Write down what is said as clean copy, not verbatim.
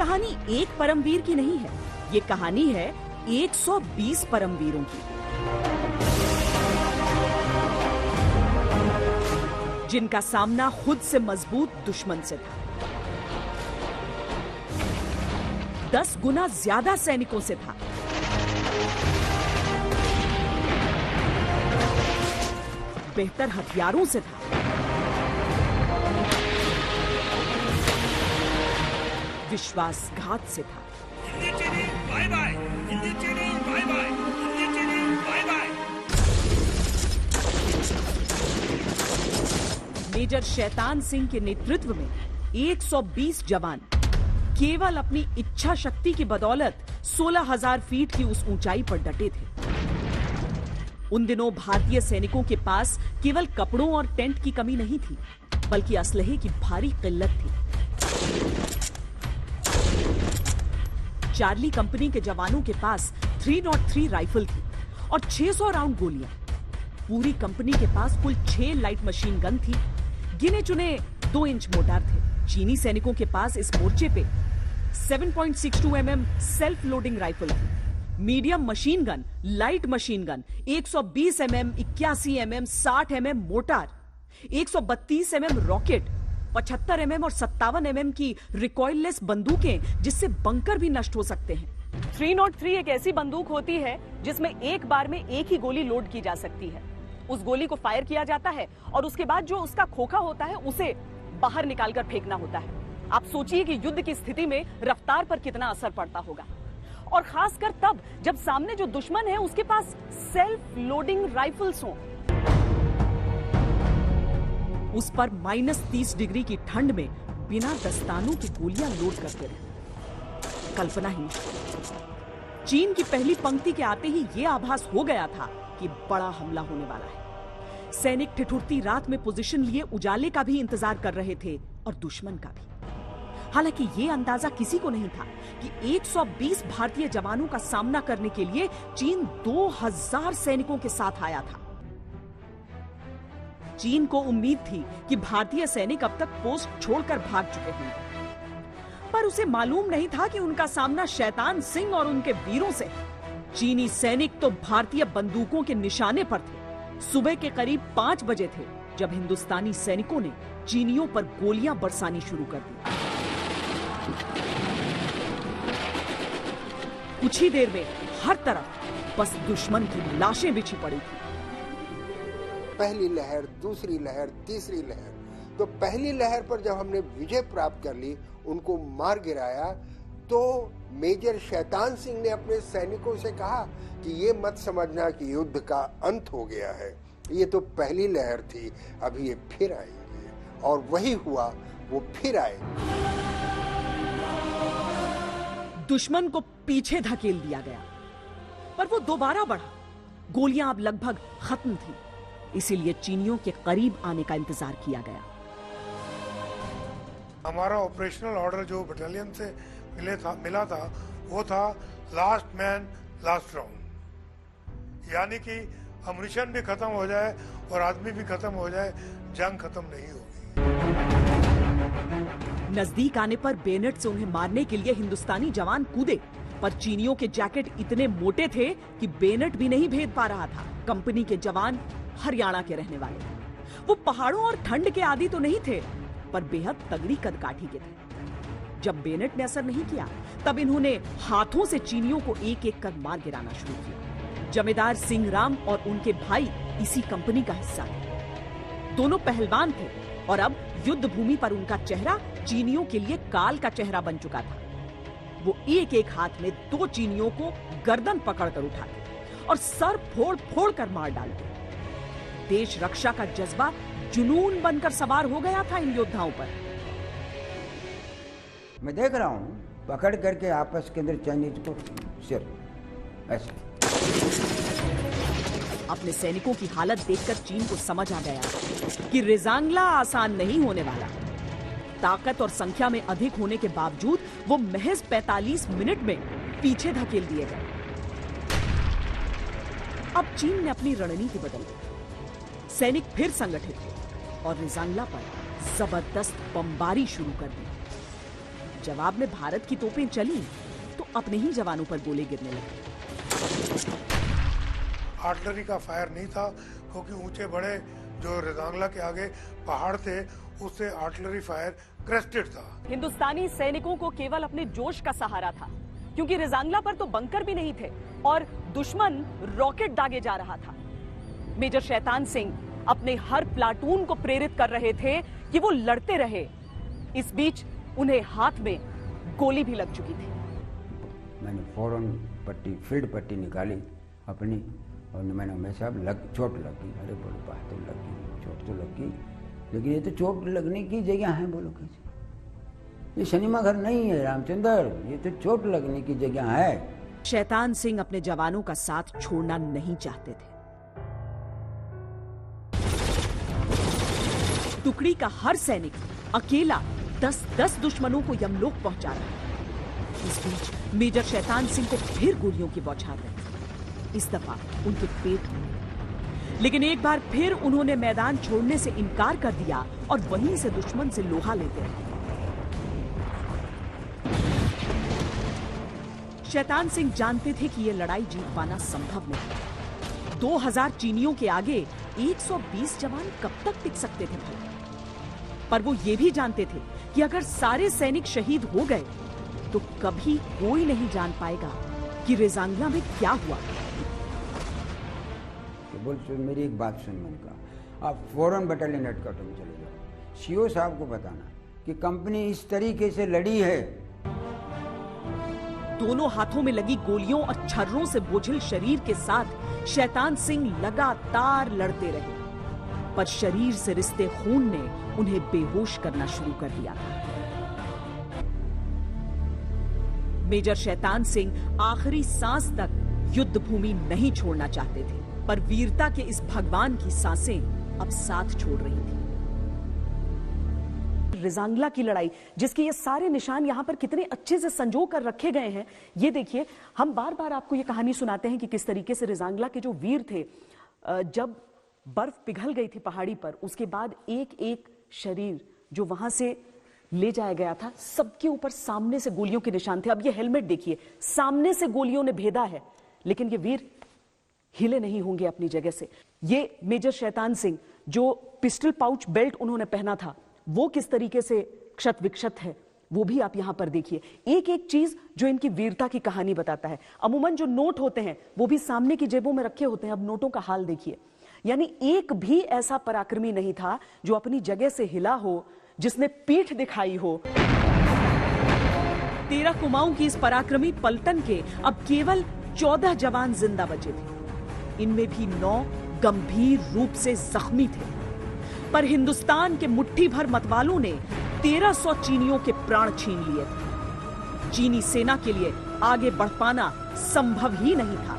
कहानी एक परमवीर की नहीं है, ये कहानी है 120 परमवीरों की, जिनका सामना खुद से मजबूत दुश्मन से था। 10 गुना ज्यादा सैनिकों से था। बेहतर हथियारों से था। विश्वासघात से था। Bye bye, bye bye, bye bye. Major Shaitan Singh के नेतृत्व में 120 जवान केवल अपनी इच्छा शक्ति की बदौलत 16,000 फीट की उस ऊंचाई पर डटे थे। उन दिनों भारतीय सैनिकों के पास केवल कपड़ों और टेंट की कमी नहीं थी, बल्कि असलहे की भारी किल्लत थी। चार्ली कंपनी के जवानों के पास 303 राइफल थी और 600 राउंड गोलियां। पूरी कंपनी के पास कुल 6 लाइट मशीन गन थी। गिने चुने 2 इंच मोर्टार थे। चीनी सैनिकों के पास इस मोर्चे पे 7.62 mm सेल्फ लोडिंग राइफल थी। Medium machine gun, light machine gun, 120 mm, 81 mm, 60 mm mortar, 132 mm rocket, 75 mm और 57 mm की रिकॉइललेस बंदूकें जिससे बंकर भी नष्ट हो सकते हैं। 303 एक ऐसी बंदूक होती है जिसमें एक बार में एक ही गोली लोड की जा सकती है। उस गोली को फायर किया जाता है और उसके बाद जो उसका खोखा होता है उसे बाहर निकालकर फेंकना होता है। आप सोचिए कि युद्ध की स्थिति में रफ्तार पर कितना असर पड़ता होगा, और खासकर तब जब सामने जो दुश्मन है उसके पास सेल्फ लोडिंग राइफल्स हों। उस पर -30 डिग्री की ठंड में बिना दस्तानों की गोलियां लोड करते रहे। कल्पना ही नहीं। चीन की पहली पंक्ति के आते ही यह आभास हो गया था कि बड़ा हमला होने वाला है। सैनिक ठिठुरती रात में पोजीशन लिए उजाले का भी इंतजार कर रहे थे और दुश्मन का भी। हालांकि यह अंदाजा किसी को नहीं था कि 120 भारतीय जवानों का सामना करने के लिए चीन 2000 सैनिकों के साथ आया था। चीन को उम्मीद थी कि भारतीय सैनिक अब तक पोस्ट छोड़कर भाग चुके होंगे, पर उसे मालूम नहीं था कि उनका सामना शैतान सिंह और उनके वीरों से। चीनी सैनिक तो भारतीय बंदूकों के निशाने पर थे। सुबह के करीब 5 बजे थे जब हिंदुस्तानी सैनिकों ने चीनियों पर गोलियां बरसानी शुरू कर दी। कुछ ही देर में हर तरफ बस दुश्मन की लाशें बिछी पड़ी थी। पहली लहर, दूसरी लहर, तीसरी लहर। तो पहली लहर पर जब हमने विजय प्राप्त कर ली, उनको मार गिराया, तो मेजर शैतान सिंह ने अपने सैनिकों से कहा कि ये मत समझना कि युद्ध का अंत हो गया है, ये तो पहली लहर थी, अभी ये फिर आएंगे। और वही हुआ, वो फिर आए। दुश्मन को पीछे धकेल दिया गया, पर वो दोबारा बढ़ा। गोलियां अब लगभग खत्म थी, इसीलिए चीनियों के करीब आने का इंतजार किया गया। हमारा ऑपरेशनल ऑर्डर जो बटालियन से मिला था वो था लास्ट मैन लास्ट राउंड, यानी कि अम्युनिशन भी खत्म हो जाए और आदमी भी खत्म हो जाए, जंग खत्म नहीं होगी। नजदीक आने पर बेनेट से उन्हें मारने के लिए हिंदुस्तानी जवान कूदे, पर चीनियों के जैकेट इतने मोटे थे कि बेनेट भी नहीं भेद पा रहा था। कंपनी के जवान हरियाणा के रहने वाले, वो पहाड़ों और ठंड के आदी तो नहीं थे, पर बेहद तगड़ी कदकाठी के थे। जब बेनेट ने असर नहीं किया, तब इन्होंने हाथों से चीनियों को एक एक कर मार गिराना शुरू किया। जमींदार सिंह राम और उनके भाई इसी कंपनी का हिस्सा थे। दोनों पहलवान थे और अब युद्ध भूमि पर उनका चेहरा चीनियों के लिए काल का चेहरा बन चुका था। वो एक एक हाथ में 2 चीनियों को गर्दन पकड़कर उठाते और सर फोड़ फोड़ कर मार डालते। देश रक्षा का जज्बा जुनून बनकर सवार हो गया था इन योद्धाओं पर। मैं देख रहा हूँ पकड़ करके आपस के अंदर चाइनीज को सिर ऐसे। अपने सैनिकों की हालत देखकर चीन को समझ आ गया कि रेजांगला आसान नहीं होने वाला। ताकत और संख्या में अधिक होने के बावजूद वो महज 45 मिनट में पीछे धकेल दिए गए। अब चीन ने अपनी रणनीति बदली। सैनिक फिर संगठित हुए और रेजांगला पर जबरदस्त बमबारी शुरू कर दी। जवाब में भारत की तोपें चली तो अपने ही जवानों पर गोले गिरने लगे। आर्टिलरी का फायर नहीं था, क्योंकि ऊंचे बड़े जो रेजांगला के आगे पहाड़ थे, उससे आर्टिलरी फायर क्रेस्टेड था। हिंदुस्तानी सैनिकों को केवल अपने जोश का सहारा था, क्योंकि रेजांगला पर तो बंकर भी नहीं थे और दुश्मन रॉकेट दागे जा रहा था। मेजर शैतान सिंह अपने हर प्लाटून को प्रेरित कर रहे थे कि वो लड़ते रहे। इस बीच उन्हें हाथ में गोली भी लग चुकी थी। मैंने फौरन फील्ड पट्टी निकाली अपनी, और मैंने हमेशा चोट लगी, अरे बोलो बात तो लगी, चोट तो लगी, लेकिन ये तो चोट लगने की जगह है। बोलो कैसे, ये सिनेमा घर नहीं है रामचंद्र, ये तो चोट लगने की जगह है। शैतान सिंह अपने जवानों का साथ छोड़ना नहीं चाहते थे। टुकड़ी का हर सैनिक अकेला 10-10 दुश्मनों को यमलोक पहुंचा रहा है। इस बीच मेजर शैतान सिंह को फिर गोलियों की बौछार लगी, इस दफा उनके पेट में। लेकिन एक बार फिर उन्होंने मैदान छोड़ने से इनकार कर दिया और वहीं से दुश्मन से लोहा लेते रहे। शैतान सिंह जानते थे कि यह लड़ाई जीत पाना संभव नहीं। 2000 चीनियों के आगे 120 जवान कब तक टिक सकते थे भाई? पर वो ये भी जानते थे कि अगर सारे सैनिक शहीद हो गए तो कभी कोई नहीं जान पाएगा कि रेजांगला में क्या हुआ। तो बोल सुन, मेरी एक बात सुन, मैंने कहा आप फौरन बटालियन हेडक्वार्टर में चले जाओ, सीओ साहब को बताना कि कंपनी इस तरीके से लड़ी है। दोनों हाथों में लगी गोलियों और छर्रों से बोझिल शरीर के साथ शैतान सिंह लगातार लड़ते रहे, पर शरीर से रिश्ते खून ने उन्हें बेहोश करना शुरू कर दिया था। मेजर शैतान सिंह आखिरी सांस तक युद्ध भूमि नहीं छोड़ना चाहते थे, पर वीरता के इस भगवान की सांसें अब साथ छोड़ रही थी। रेजांगला की लड़ाई, जिसके ये सारे निशान यहाँ पर कितने अच्छे से संजो कर रखे गए हैं, ये देखिए। हम बार बार आपको ये कहानी सुनाते हैं कि किस तरीके से रेजांगला के जो वीर थे, जब बर्फ पिघल गई थी पहाड़ी पर, उसके बाद एक एक शरीर जो वहां से ले जाया गया था, सबके ऊपर सामने से गोलियों के निशान थे। अब ये हेलमेट देखिए, सामने से गोलियों ने भेदा है, लेकिन ये वीर हिले नहीं होंगे अपनी जगह से। ये मेजर शैतान सिंह, जो पिस्टल पाउच बेल्ट उन्होंने पहना था, वो किस तरीके से क्षत विक्षत है, वो भी आप यहां पर देखिए। एक एक चीज जो इनकी वीरता की कहानी बताता है। अमूमन जो नोट होते हैं वो भी सामने की जेबों में रखे होते हैं, अब नोटों का हाल देखिए। यानी एक भी ऐसा पराक्रमी नहीं था जो अपनी जगह से हिला हो, जिसने पीठ दिखाई हो। 13 कुमाऊं की इस पराक्रमी पलटन के अब केवल 14 जवान जिंदा बचे थे। इनमें भी 9 गंभीर रूप से जख्मी थे। पर हिंदुस्तान के मुट्ठी भर मतवालों ने 1300 चीनियों के प्राण छीन लिए थे। चीनी सेना के लिए आगे बढ़ पाना संभव ही नहीं था।